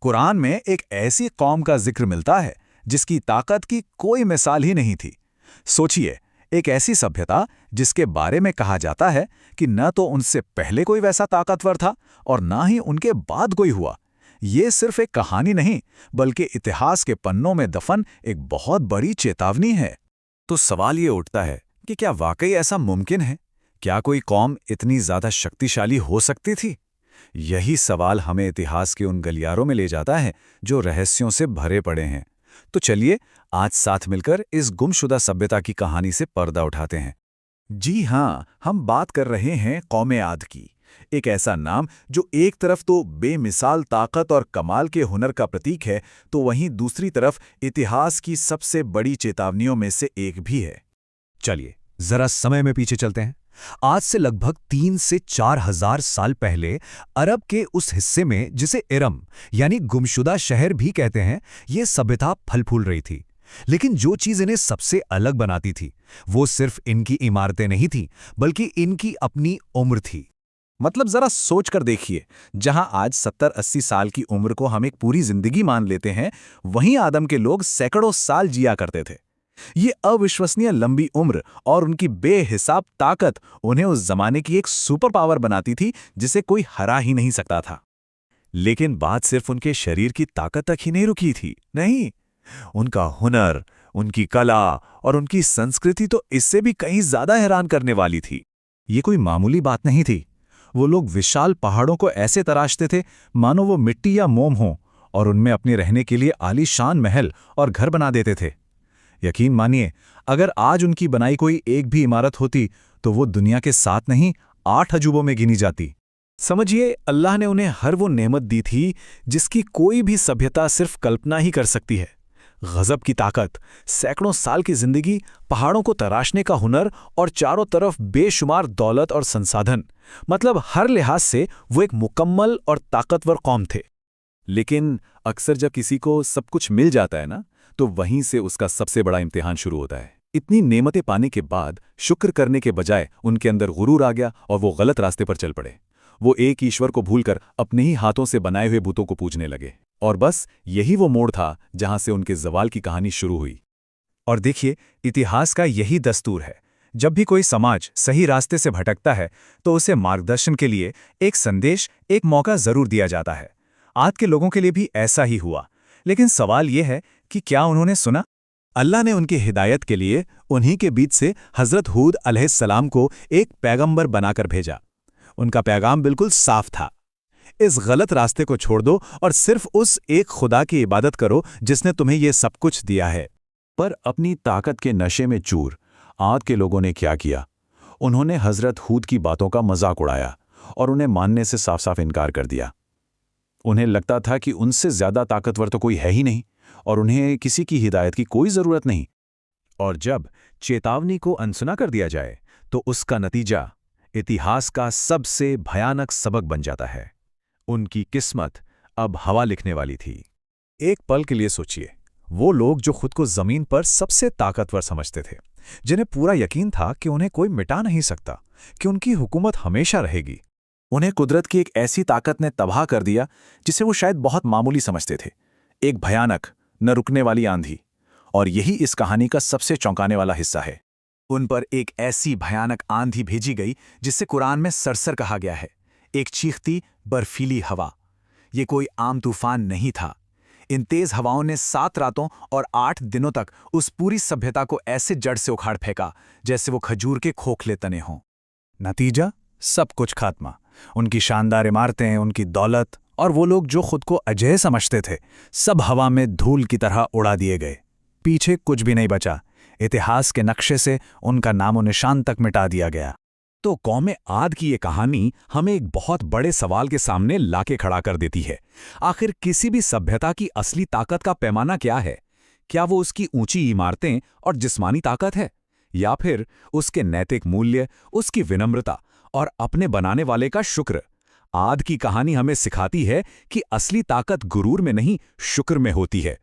कुरान में एक ऐसी कौम का जिक्र मिलता है जिसकी ताकत की कोई मिसाल ही नहीं थी। सोचिए, एक ऐसी सभ्यता जिसके बारे में कहा जाता है कि न तो उनसे पहले कोई वैसा ताकतवर था और ना ही उनके बाद कोई हुआ। ये सिर्फ एक कहानी नहीं, बल्कि इतिहास के पन्नों में दफन एक बहुत बड़ी चेतावनी है। तो सवाल ये उठता है कि क्या वाकई ऐसा मुमकिन है? क्या कोई कौम इतनी ज्यादा शक्तिशाली हो सकती थी? यही सवाल हमें इतिहास के उन गलियारों में ले जाता है जो रहस्यों से भरे पड़े हैं। तो चलिए आज साथ मिलकर इस गुमशुदा सभ्यता की कहानी से पर्दा उठाते हैं। जी हाँ, हम बात कर रहे हैं कौमे आद की। एक ऐसा नाम जो एक तरफ तो बेमिसाल ताकत और कमाल के हुनर का प्रतीक है, तो वहीं दूसरी तरफ इतिहास की सबसे बड़ी चेतावनियों में से एक भी है। चलिए जरा समय में पीछे चलते हैं। आज से लगभग 3 से 4 हजार साल पहले अरब के उस हिस्से में जिसे इरम यानी गुमशुदा शहर भी कहते हैं, ये सभ्यता फल फूल रही थी। लेकिन जो चीज इन्हें सबसे अलग बनाती थी वो सिर्फ इनकी इमारतें नहीं थी, बल्कि इनकी अपनी उम्र थी। मतलब जरा सोच कर देखिए, जहां आज 70-80 साल की उम्र को हम एक पूरी जिंदगी मान लेते हैं, वहीं आदम के लोग सैकड़ों साल जिया करते थे। ये अविश्वसनीय लंबी उम्र और उनकी बेहिसाब ताकत उन्हें उस जमाने की एक सुपर पावर बनाती थी जिसे कोई हरा ही नहीं सकता था। लेकिन बात सिर्फ उनके शरीर की ताकत तक ही नहीं रुकी थी। नहीं, उनका हुनर, उनकी कला और उनकी संस्कृति तो इससे भी कहीं ज्यादा हैरान करने वाली थी। ये कोई मामूली बात नहीं थी। वो लोग विशाल पहाड़ों को ऐसे तराशते थे मानो वो मिट्टी या मोम हों, और उनमें अपने रहने के लिए आलीशान महल और घर बना देते थे। यकीन मानिए, अगर आज उनकी बनाई कोई एक भी इमारत होती तो वो दुनिया के 7 नहीं 8 अजूबों में गिनी जाती। समझिए, अल्लाह ने उन्हें हर वो नेमत दी थी जिसकी कोई भी सभ्यता सिर्फ कल्पना ही कर सकती है। गजब की ताकत, सैकड़ों साल की जिंदगी, पहाड़ों को तराशने का हुनर और चारों तरफ बेशुमार दौलत और संसाधन। मतलब हर लिहाज से वो एक मुकम्मल और ताकतवर कौम थे। लेकिन अक्सर जब किसी को सब कुछ मिल जाता है ना, तो वहीं से उसका सबसे बड़ा इम्तिहान शुरू होता है। इतनी नेमतें पाने के बाद शुक्र करने के बजाय उनके अंदर गुरूर आ गया और वो गलत रास्ते पर चल पड़े। वो एक ईश्वर को भूलकर अपने ही हाथों से बनाए हुए बुतों को पूजने लगे। और बस यही वो मोड़ था जहां से उनके ज़वाल की कहानी शुरू हुई। और देखिए, इतिहास का यही दस्तूर है। जब भी कोई समाज सही रास्ते से भटकता है तो उसे मार्गदर्शन के लिए एक संदेश, एक मौका जरूर दिया जाता है। आज के लोगों के लिए भी ऐसा ही हुआ। लेकिन सवाल यह है कि क्या उन्होंने सुना? अल्लाह ने उनकी हिदायत के लिए उन्हीं के बीच से हज़रत हूद अलैहिस्सलाम को एक पैगंबर बनाकर भेजा। उनका पैगाम बिल्कुल साफ था, इस गलत रास्ते को छोड़ दो और सिर्फ उस एक खुदा की इबादत करो जिसने तुम्हें ये सब कुछ दिया है। पर अपनी ताकत के नशे में चूर आद के लोगों ने क्या किया? उन्होंने हज़रत हूद की बातों का मजाक उड़ाया और उन्हें मानने से साफ साफ इनकार कर दिया। उन्हें लगता था कि उनसे ज्यादा ताकतवर तो कोई है ही नहीं और उन्हें किसी की हिदायत की कोई जरूरत नहीं। और जब चेतावनी को अनसुना कर दिया जाए तो उसका नतीजा इतिहास का सबसे भयानक सबक बन जाता है। उनकी किस्मत अब हवा लिखने वाली थी। एक पल के लिए सोचिए, वो लोग जो खुद को जमीन पर सबसे ताकतवर समझते थे, जिन्हें पूरा यकीन था कि उन्हें कोई मिटा नहीं सकता, कि उनकी हुकूमत हमेशा रहेगी, उन्हें कुदरत की एक ऐसी ताकत ने तबाह कर दिया जिसे वो शायद बहुत मामूली समझते थे। एक भयानक, न रुकने वाली आंधी। और यही इस कहानी का सबसे चौंकाने वाला हिस्सा है। उन पर एक ऐसी भयानक आंधी भेजी गई जिसे कुरान में सरसर कहा गया है, एक चीखती बर्फीली हवा। ये कोई आम तूफान नहीं था। इन तेज हवाओं ने 7 रातों और 8 दिनों तक उस पूरी सभ्यता को ऐसे जड़ से उखाड़ फेंका जैसे वो खजूर के खोखले तने हों। नतीजा, सब कुछ खात्मा। उनकी शानदार इमारतें, उनकी दौलत और वो लोग जो खुद को अजेय समझते थे, सब हवा में धूल की तरह उड़ा दिए गए। पीछे कुछ भी नहीं बचा। इतिहास के नक्शे से उनका नामो निशान तक मिटा दिया गया। तो कौमे आद की ये कहानी हमें एक बहुत बड़े सवाल के सामने लाके खड़ा कर देती है। आखिर किसी भी सभ्यता की असली ताकत का पैमाना क्या है? क्या वो उसकी ऊंची इमारतें और जिस्मानी ताकत है, या फिर उसके नैतिक मूल्य, उसकी विनम्रता और अपने बनाने वाले का शुक्र? आद की कहानी हमें सिखाती है कि असली ताकत गुरूर में नहीं, शुक्र में होती है।